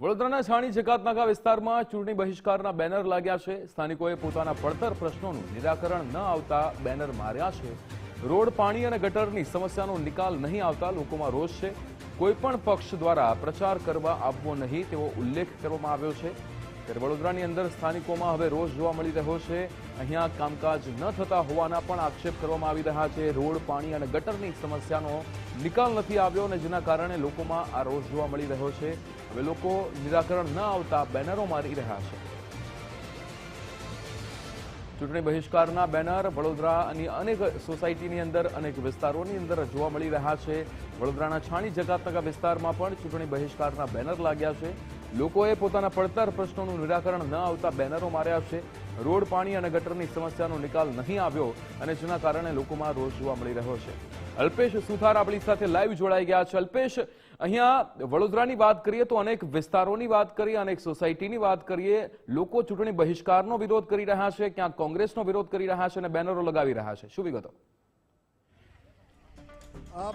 વડોદરાના છાણી જકાતનાકા વિસ્તારમાં ચૂંટણી બહિષ્કારના બેનર લાગ્યા છે। સ્થાનિકોએ પોતાના પડતર પ્રશ્નોનું નિરાકરણ ન આવતા બેનર માર્યા છે। રોડ, પાણી અને ગટરની સમસ્યાનો નિકાલ નહીં આવતા લોકોમાં રોષ છે। કોઈપણ પક્ષ દ્વારા પ્રચાર કરવા આવવો નહીં તેવો ઉલ્લેખ કરવામાં આવ્યો છે। ત્યારે વડોદરાની અંદર સ્થાનિકોમાં હવે રોષ જોવા મળી રહ્યો છે। અહીંયા કામકાજ ન થતા હોવાના પણ આક્ષેપ કરવામાં આવી રહ્યા છે। રોડ, પાણી અને ગટરની સમસ્યાનો નિકાલ નથી આવ્યો અને જેના કારણે લોકોમાં આ રોષ જોવા મળી રહ્યો છે। હવે લોકો નિરાકરણ ન આવતા બેનરો મારી રહ્યા છે। ચૂંટણી બહિષ્કારના બેનર વડોદરાની અનેક સોસાયટીની અંદર, અનેક વિસ્તારોની અંદર જોવા મળી રહ્યા છે। વડોદરાના છાણી જકાતનાકા વિસ્તારમાં પણ ચૂંટણી બહિષ્કારના બેનર લાગ્યા છે। લોકોએ પોતાના પડતર પ્રશ્નોનું નિરાકરણ ન આવતા બેનરો માર્યા છે। રોડ, પાણી અને ગટરની સમસ્યાનો નિકાલ નહીં આવ્યો અને જેના કારણે લોકોમાં રોષ જોવા મળી રહ્યો છે। અલ્પેશ સુથાર આપણી સાથે લાઈવ જોડાઈ ગયા છે। અલ્પેશ, અહીંયા વડોદરાની વાત કરીએ તો અનેક વિસ્તારોની વાત કરીએ, અનેક સોસાયટીની વાત કરીએ, લોકો ચૂંટણી બહિષ્કારનો વિરોધ કરી રહ્યા છે, ક્યાંક કોંગ્રેસનો વિરોધ કરી રહ્યા છે અને બેનરો લગાવી રહ્યા છે। શું વિગતો?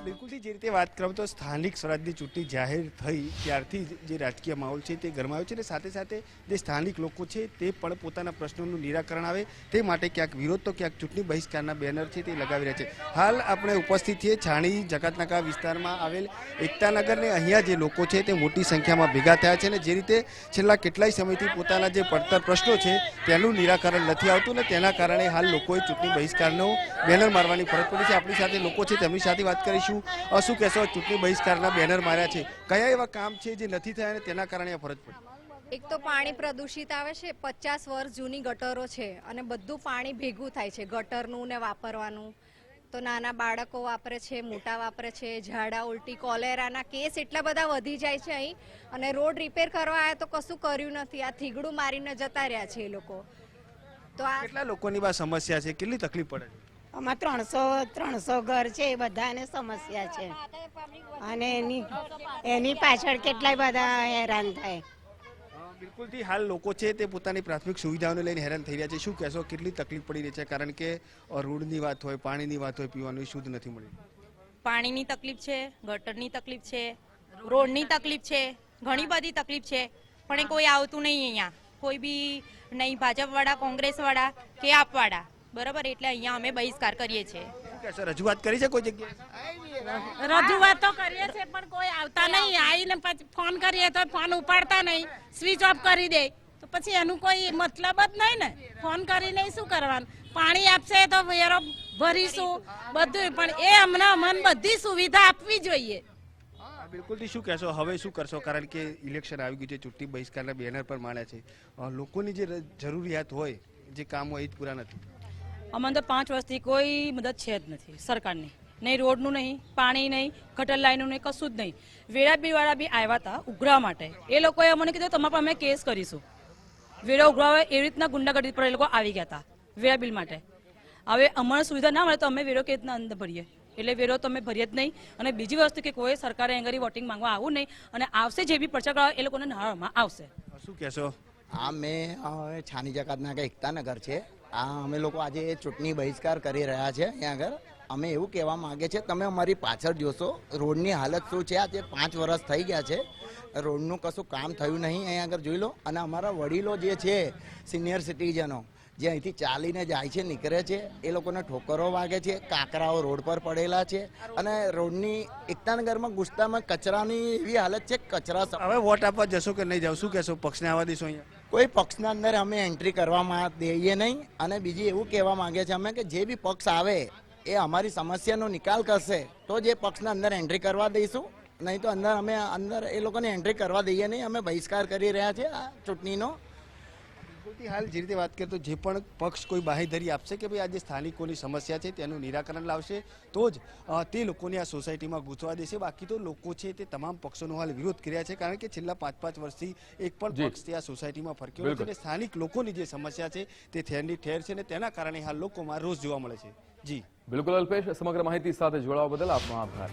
બિલકુલથી જે રીતે વાત કરું તો સ્થાનિક સ્વરાજની ચૂંટણી જાહેર થઈ ત્યારથી જે રાજકીય માહોલ છે તે ગરમાયો છે અને સાથે સાથે જે સ્થાનિક લોકો છે તે પણ પોતાના પ્રશ્નોનું નિરાકરણ આવે તે માટે ક્યાંક વિરોધ તો ક્યાંક ચૂંટણી બહિષ્કારના બેનર છે તે લગાવી રહ્યા છે। હાલ આપણે ઉપસ્થિત છીએ છાણી જકાતનાકા વિસ્તારમાં આવેલ એકતાનગરને। અહીંયા જે લોકો છે તે મોટી સંખ્યામાં ભેગા થયા છે અને જે રીતે છેલ્લા કેટલાય સમયથી પોતાના જે પડતર પ્રશ્નો છે તેનું નિરાકરણ નથી આવતું અને તેના કારણે હાલ લોકોએ ચૂંટણી બહિષ્કારનો બેનર મારવાની ફરજ પડી છે। આપણી સાથે લોકો છે તેમની સાથે વાત કરીશું। શું કહેશો, ચૂંટણી બહિષ્કારના બેનર માર્યા છે, કયા એવા કામ છે જે નથી થયા અને તેના કારણે આ ફરજ પડી? એક તો પાણી પ્રદૂષિત આવે છે, 50 વર્ષ જૂની ગટરો છે અને બધું પાણી ભેગું થાય છે ગટરનું ને વાપરવાનું। તો નાના બાળકો વાપરે છે, મોટા વાપરે છે, ઝાડા ઉલટી કોલેરાના કેસ એટલા બધા વધી જાય છે અહીં। અને રોડ રિપેર કરવા આવ્યા તો કશું કર્યું નથી, આ થીગડું મારીને જતા રહ્યા છે એ લોકો। તો આ કેટલા લોકોની આ સમસ્યા છે, કેટલી તકલીફ પડે છે? આમાં 300 ઘર છે, બધાને સમસ્યા છે અને એની પાછળ કેટલાય બધા હેરાન થાય। બિલકુલથી હાલ લોકો છે તે પોતાની પ્રાથમિક સુવિધાઓને લઈને હેરાન થઈ રહ્યા છે। શું કહેશો, કેટલી તકલીફ પડી રહી છે? કારણ કે રોડની વાત હોય, પાણીની વાત હોય, પીવાનું શુદ્ધ નથી મળી। પાણીની તકલીફ છે, ગટરની તકલીફ છે, રોડની તકલીફ છે, ઘણી બધી તકલીફ છે, પણ એ કોઈ આવતું નહીં અહીંયા, કોઈ બી નહીં, ભાજપવાળા, કોંગ્રેસવાળા કે આપવાળા, બરાબર। એટલે અહીંયા અમે બહિષ્કાર કરીએ છીએ। રજૂઆત કરી છે કોઈ જગ્યાએ? રજૂઆત તો કરીએ છીએ પણ કોઈ આવતા નહીં। આવીને પછી ફોન કરીએ તો ફોન ઉપાડતા નહીં, સ્વિચ ઓફ કરી દે, તો પછી એનું કોઈ મતલબ જ નહીં ને। ફોન કરીને શું કરવાનું? પાણી આપશે તો વેરો ભરીશું બધું, પણ એ અમને બધી સુવિધા આપવી જોઈએ। બિલકુલથી શું કહેશો, હવે શું કરશો? કારણ કે ઇલેક્શન આવી ગયું છે, ચૂંટણી બહિષ્કારના બેનર પર માળ્યા છે, લોકોની જે જરૂરિયાત હોય, જે કામ હોય એ જ પૂરા નથી। અમને તો 5 વર્ષથી કોઈ મદદ છે જ નથી સરકારની, નહીં રોડનું, નહીં પાણી, નહીં ગટર લાઈનનું, નહીં કશું જ નહીં। વેરાબીલવાળા બી આવ્યા હતા ઉઘરાવા માટે, એ લોકોએ અમને કીધું તમારા પર અમે કેસ કરીશું। વેરા ઉઘરાવા એવી રીતના ગુંડાગર્દી પર એ લોકો આવી ગયા હતા વેરાબીલ માટે। હવે અમારે સુવિધા ના મળે તો અમે વેરો કેવી રીતના અંદર ભરીએ? એટલે વેરો તો અમે ભરીએ જ નહીં। અને બીજી વસ્તુ કે કોઈ સરકારે એંગરી વોટિંગ માંગવા આવું નહીં, અને આવશે જે બી પરચા કરવા એ લોકોને નાળવામાં આવશે। શું કહેશો? મેં છાણી જકાતનાકા એકતાનગર છે, અમે લોકો આજે ચૂંટણી બહિષ્કાર કરી રહ્યા છે। અહીંયા આગળ અમે એવું કહેવા માંગે છે, તમે અમારી પાછળ જોશો રોડની હાલત શું છે। આજે 5 વર્ષ થઈ ગયા છે, રોડનું કશું કામ થયું નહીં। અહીંયા આગળ જોઈ લો। અને અમારા વડીલો જે છે, સિનિયર સિટીઝનો જે અહીંથી ચાલીને જાય છે, નીકળે છે, એ લોકોને ઠોકરો વાગે છે, કાંકરાઓ રોડ પર પડેલા છે અને રોડની એકતાનગરમાં ગુસ્તામાં કચરાની એવી હાલત છે, કચરા। હવે વોટ આપવા જશો કે નહીં જાવ? શું કહેશો, પક્ષને આવવા દેશો અહીંયા? કોઈ પક્ષના અંદર અમે એન્ટ્રી કરવામાં દઈએ નહીં। અને બીજી એવું કહેવા માંગે છે અમે કે જે બી પક્ષ આવે એ અમારી સમસ્યાનો નિકાલ કરશે તો જે પક્ષના અંદર એન્ટ્રી કરવા દઈશું, નહીં તો અંદર એ લોકોને એન્ટ્રી કરવા દઈએ નહીં। અમે બહિષ્કાર કરી રહ્યા છીએ આ ચૂંટણીનો। હાલ જે રીતે વાત કરીએ તો જે પણ પક્ષ કોઈ બાંહેધરી આપશે કે ભાઈ આજે સ્થાનિકોની સમસ્યા છે તેનું નિરાકરણ લાવશે તો જ તે લોકોને આ સોસાયટીમાં ઘૂસવા દેશે। બાકી તો લોકો છે તે તમામ પક્ષોનો હાલ વિરોધ કર્યા છે, કારણ કે છેલ્લા 5 વર્ષથી એક પણ પક્ષ તે આ સોસાયટીમાં ફરક્યો નથી અને સ્થાનિક લોકોની જે સમસ્યા છે તે ઠેરની ઠેર છે અને તેના કારણે હાલ લોકોમાં રોષ જોવા મળે છે। જી બિલકુલ અલ્પેશ, સમગ્ર માહિતી સાથે જોડાવા બદલ આપનો આભાર।